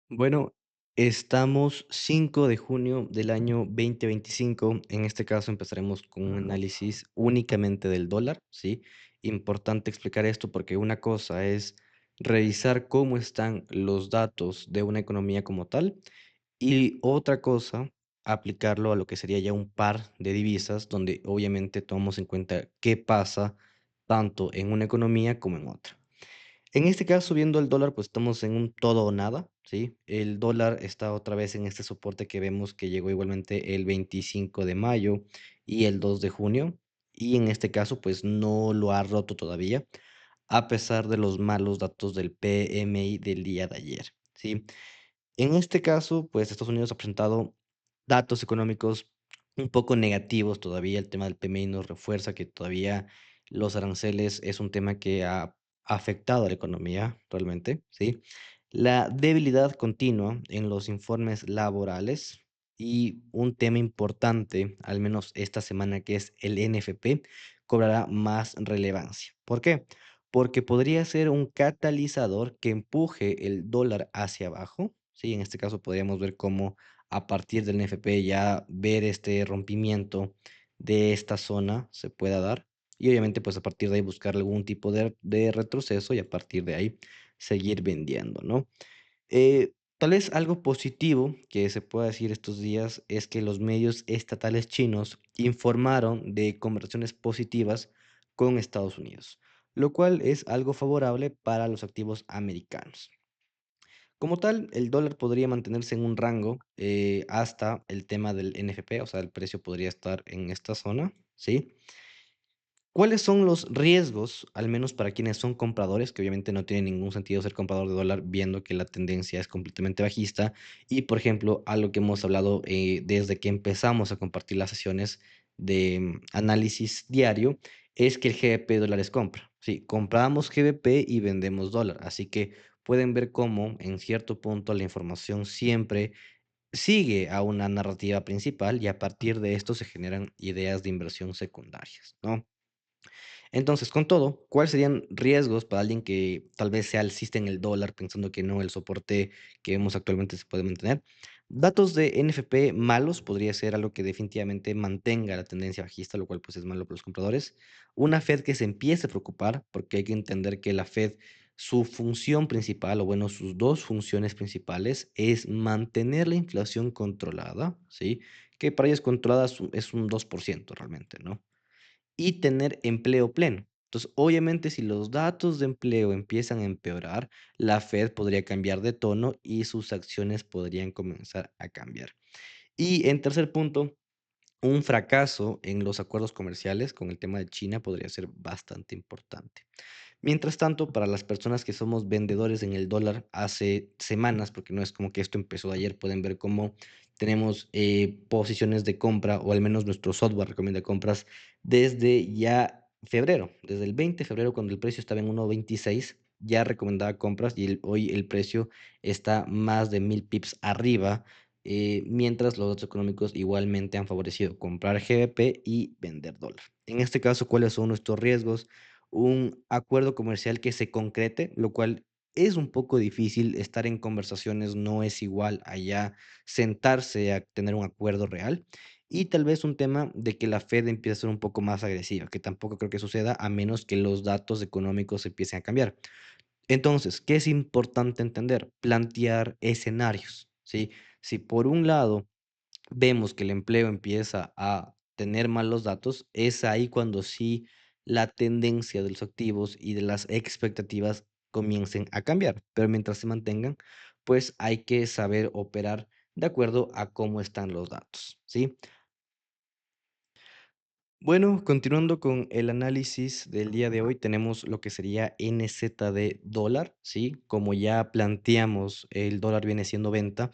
Bueno, estamos 5 de junio del año 2025. En este caso empezaremos con un análisis únicamente del dólar, ¿sí? Importante explicar esto porque una cosa es revisar cómo están los datos de una economía como tal y otra cosa, aplicarlo a lo que sería ya un par de divisas, donde obviamente tomamos en cuenta qué pasa tanto en una economía como en otra. En este caso, viendo el dólar, pues estamos en un todo o nada, ¿sí? El dólar está otra vez en este soporte que vemos que llegó igualmente el 25 de mayo y el 2 de junio, y en este caso, pues no lo ha roto todavía, a pesar de los malos datos del PMI del día de ayer, ¿sí? En este caso, pues Estados Unidos ha presentado datos económicos un poco negativos todavía. El tema del PMI nos refuerza que todavía los aranceles es un tema que ha afectado a la economía realmente, ¿sí? La debilidad continua en los informes laborales y un tema importante, al menos esta semana, que es el NFP, cobrará más relevancia. ¿Por qué? Porque podría ser un catalizador que empuje el dólar hacia abajo, ¿sí? En este caso podríamos ver cómo a partir del NFP ya ver este rompimiento de esta zona se pueda dar y obviamente pues a partir de ahí buscar algún tipo de retroceso y a partir de ahí seguir vendiendo, ¿no? Tal vez algo positivo que se pueda decir estos días es que los medios estatales chinos informaron de conversaciones positivas con Estados Unidos, lo cual es algo favorable para los activos americanos. Como tal, el dólar podría mantenerse en un rango hasta el tema del NFP, o sea, el precio podría estar en esta zona, ¿sí? ¿Cuáles son los riesgos, al menos para quienes son compradores, que obviamente no tiene ningún sentido ser comprador de dólar viendo que la tendencia es completamente bajista? Y, por ejemplo, algo que hemos hablado desde que empezamos a compartir las sesiones de análisis diario, es que el GBP dólar es compra. Sí, compramos GBP y vendemos dólar. Así que pueden ver cómo en cierto punto la información siempre sigue a una narrativa principal y a partir de esto se generan ideas de inversión secundarias, ¿no? Entonces, con todo, ¿cuáles serían riesgos para alguien que tal vez se alciste en el dólar pensando que no, el soporte que vemos actualmente se puede mantener? Datos de NFP malos podría ser algo que definitivamente mantenga la tendencia bajista, lo cual pues es malo para los compradores. Una Fed que se empiece a preocupar, porque hay que entender que la Fed, su función principal, o bueno, sus dos funciones principales, es mantener la inflación controlada, ¿sí? Que para ellos controlada es un 2% realmente, ¿no? Y tener empleo pleno. Entonces, obviamente, si los datos de empleo empiezan a empeorar, la Fed podría cambiar de tono y sus acciones podrían comenzar a cambiar. Y en tercer punto, un fracaso en los acuerdos comerciales con el tema de China podría ser bastante importante. Mientras tanto, para las personas que somos vendedores en el dólar hace semanas, porque no es como que esto empezó ayer, pueden ver cómo tenemos posiciones de compra, o al menos nuestro software recomienda compras desde ya febrero, desde el 20 de febrero, cuando el precio estaba en 1.26, ya recomendaba compras y hoy el precio está más de 1000 pips arriba, mientras los datos económicos igualmente han favorecido comprar GBP y vender dólar. En este caso, ¿cuáles son nuestros riesgos? Un acuerdo comercial que se concrete, lo cual es un poco difícil. Estar en conversaciones no es igual a ya sentarse a tener un acuerdo real. Y tal vez un tema de que la Fed empiece a ser un poco más agresiva, que tampoco creo que suceda a menos que los datos económicos empiecen a cambiar. Entonces, ¿qué es importante entender? Plantear escenarios, ¿sí? Si por un lado vemos que el empleo empieza a tener malos datos, es ahí cuando sí la tendencia de los activos y de las expectativas comiencen a cambiar. Pero mientras se mantengan, pues hay que saber operar de acuerdo a cómo están los datos, ¿sí? Bueno, continuando con el análisis del día de hoy, tenemos lo que sería NZD dólar, ¿sí? Como ya planteamos, el dólar viene siendo venta,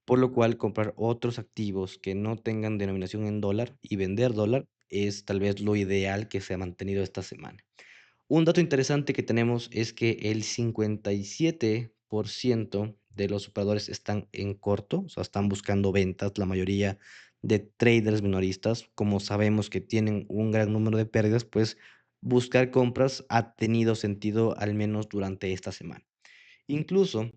por lo cual comprar otros activos que no tengan denominación en dólar y vender dólar es tal vez lo ideal que se ha mantenido esta semana. Un dato interesante que tenemos es que el 57% de los operadores están en corto, o sea, están buscando ventas, la mayoría de traders minoristas, como sabemos que tienen un gran número de pérdidas, pues buscar compras ha tenido sentido al menos durante esta semana. Incluso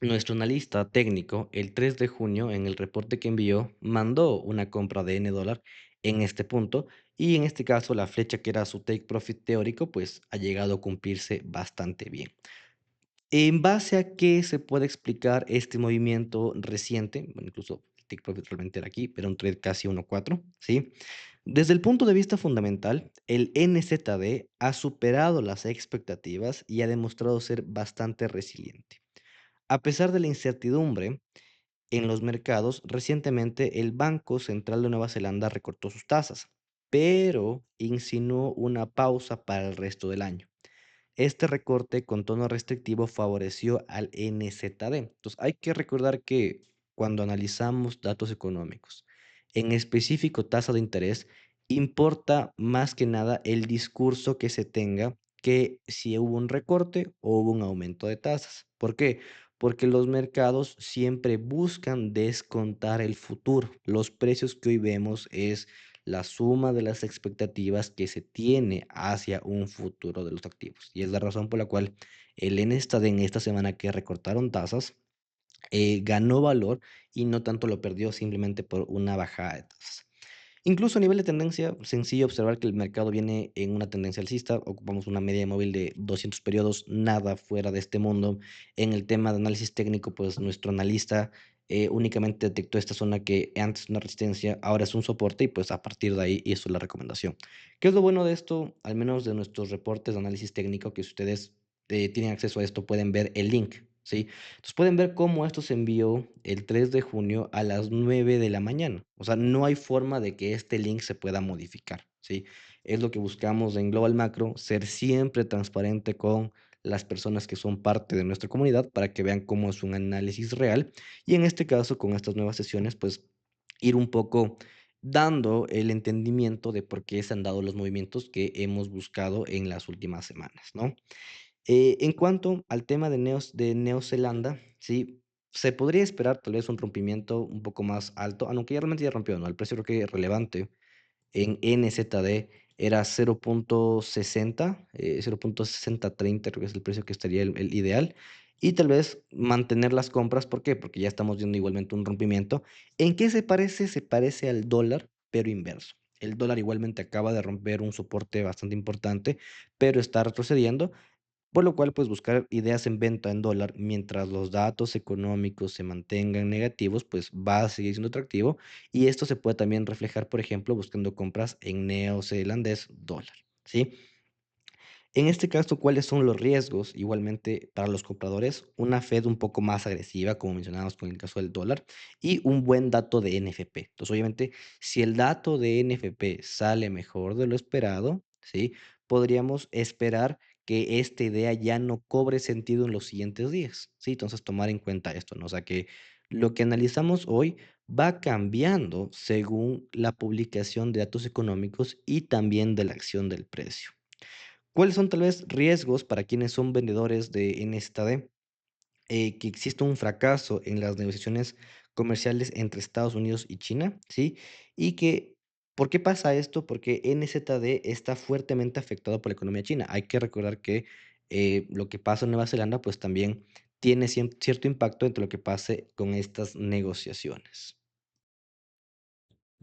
Nuestro analista técnico, el 3 de junio, en el reporte que envió, mandó una compra de N dólar en este punto y en este caso la flecha que era su take profit teórico, pues ha llegado a cumplirse bastante bien. ¿En base a qué se puede explicar este movimiento reciente? Bueno, incluso el take profit realmente era aquí, pero un trade casi 1.4, ¿sí? Desde el punto de vista fundamental, el NZD ha superado las expectativas y ha demostrado ser bastante resiliente. A pesar de la incertidumbre en los mercados, recientemente el Banco Central de Nueva Zelanda recortó sus tasas, pero insinuó una pausa para el resto del año. Este recorte con tono restrictivo favoreció al NZD. Entonces, hay que recordar que cuando analizamos datos económicos, en específico tasa de interés, importa más que nada el discurso que se tenga que si hubo un recorte o hubo un aumento de tasas. ¿Por qué? Porque los mercados siempre buscan descontar el futuro. Los precios que hoy vemos es la suma de las expectativas que se tiene hacia un futuro de los activos. Y es la razón por la cual el N en esta semana que recortaron tasas, ganó valor y no tanto lo perdió simplemente por una bajada de tasas. Incluso a nivel de tendencia, sencillo observar que el mercado viene en una tendencia alcista, ocupamos una media móvil de 200 periodos, nada fuera de este mundo. En el tema de análisis técnico, pues nuestro analista únicamente detectó esta zona que antes una resistencia, ahora es un soporte y pues a partir de ahí hizo la recomendación. ¿Qué es lo bueno de esto? Al menos de nuestros reportes de análisis técnico, que si ustedes tienen acceso a esto, pueden ver el link, ¿sí? Entonces pueden ver cómo esto se envió el 3 de junio a las 9 de la mañana. O sea, no hay forma de que este link se pueda modificar, ¿sí? Es lo que buscamos en Global Macro, ser siempre transparente con las personas que son parte de nuestra comunidad para que vean cómo es un análisis real. Y en este caso, con estas nuevas sesiones, pues ir un poco dando el entendimiento de por qué se han dado los movimientos que hemos buscado en las últimas semanas, ¿no? En cuanto al tema de Neozelanda, sí, se podría esperar tal vez un rompimiento un poco más alto, aunque ya realmente ya rompió, ¿no? El precio creo que es relevante en NZD era 0.60, 0.6030 creo que es el precio que estaría el ideal. Y tal vez mantener las compras, ¿por qué? Porque ya estamos viendo igualmente un rompimiento. ¿En qué se parece? Se parece al dólar, pero inverso. El dólar igualmente acaba de romper un soporte bastante importante, pero está retrocediendo. Por lo cual, pues buscar ideas en venta en dólar mientras los datos económicos se mantengan negativos, pues va a seguir siendo atractivo. Y esto se puede también reflejar, por ejemplo, buscando compras en neozelandés dólar, ¿sí? En este caso, ¿cuáles son los riesgos? Igualmente, para los compradores, una Fed un poco más agresiva, como mencionábamos con el caso del dólar, y un buen dato de NFP. Entonces, obviamente, si el dato de NFP sale mejor de lo esperado, ¿sí? Podríamos esperar que esta idea ya no cobre sentido en los siguientes días, ¿sí? Entonces, tomar en cuenta esto, ¿no? O sea, que lo que analizamos hoy va cambiando según la publicación de datos económicos y también de la acción del precio. ¿Cuáles son tal vez riesgos para quienes son vendedores de NZD? Que existe un fracaso en las negociaciones comerciales entre Estados Unidos y China, ¿sí? Y que, ¿por qué pasa esto? Porque NZD está fuertemente afectado por la economía china. Hay que recordar que lo que pasa en Nueva Zelanda, pues también tiene cierto impacto entre lo que pase con estas negociaciones.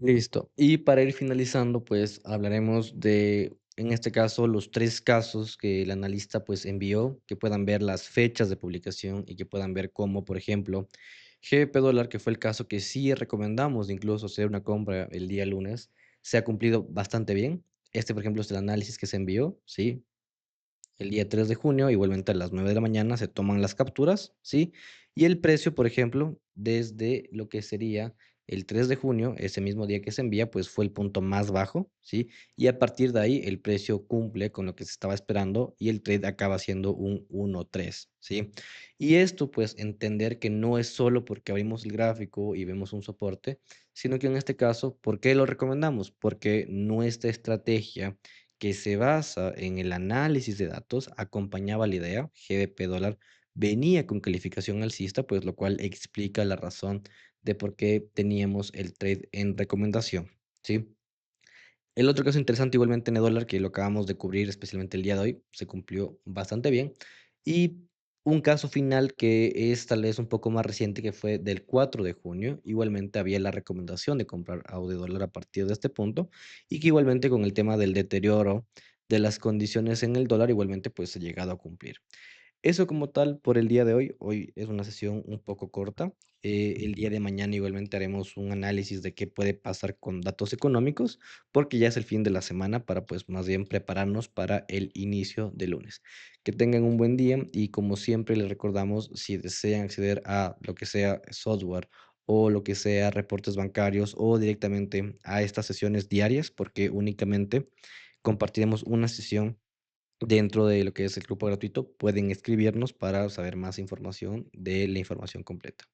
Listo. Y para ir finalizando, pues hablaremos de, en este caso, los tres casos que el analista pues envió, que puedan ver las fechas de publicación y que puedan ver cómo, por ejemplo, GBP dólar, que fue el caso que sí recomendamos de incluso hacer una compra el día lunes, se ha cumplido bastante bien. Este, por ejemplo, es el análisis que se envió, ¿sí? El día 3 de junio, igualmente a las 9 de la mañana, se toman las capturas, ¿sí? Y el precio, por ejemplo, desde lo que sería el 3 de junio, ese mismo día que se envía, pues fue el punto más bajo, ¿sí? Y a partir de ahí el precio cumple con lo que se estaba esperando y el trade acaba siendo un 1.3, ¿sí? Y esto, pues, entender que no es solo porque abrimos el gráfico y vemos un soporte, sino que en este caso, ¿por qué lo recomendamos? Porque nuestra estrategia que se basa en el análisis de datos, acompañaba la idea, GBP dólar venía con calificación alcista, pues lo cual explica la razón de por qué teníamos el trade en recomendación, ¿sí? El otro caso interesante igualmente en el dólar, que lo acabamos de cubrir especialmente el día de hoy, se cumplió bastante bien. Y Un caso final que es tal vez un poco más reciente, que fue del 4 de junio. Igualmente había la recomendación de comprar audio dólar a partir de este punto, y que igualmente con el tema del deterioro de las condiciones en el dólar, igualmente pues se ha llegado a cumplir. Eso como tal por el día de hoy. Hoy es una sesión un poco corta. El día de mañana igualmente haremos un análisis de qué puede pasar con datos económicos, porque ya es el fin de la semana para pues más bien prepararnos para el inicio de lunes. Que tengan un buen día y como siempre les recordamos, si desean acceder a lo que sea software o lo que sea reportes bancarios o directamente a estas sesiones diarias, porque únicamente compartiremos una sesión dentro de lo que es el grupo gratuito, pueden escribirnos para saber más información de la información completa.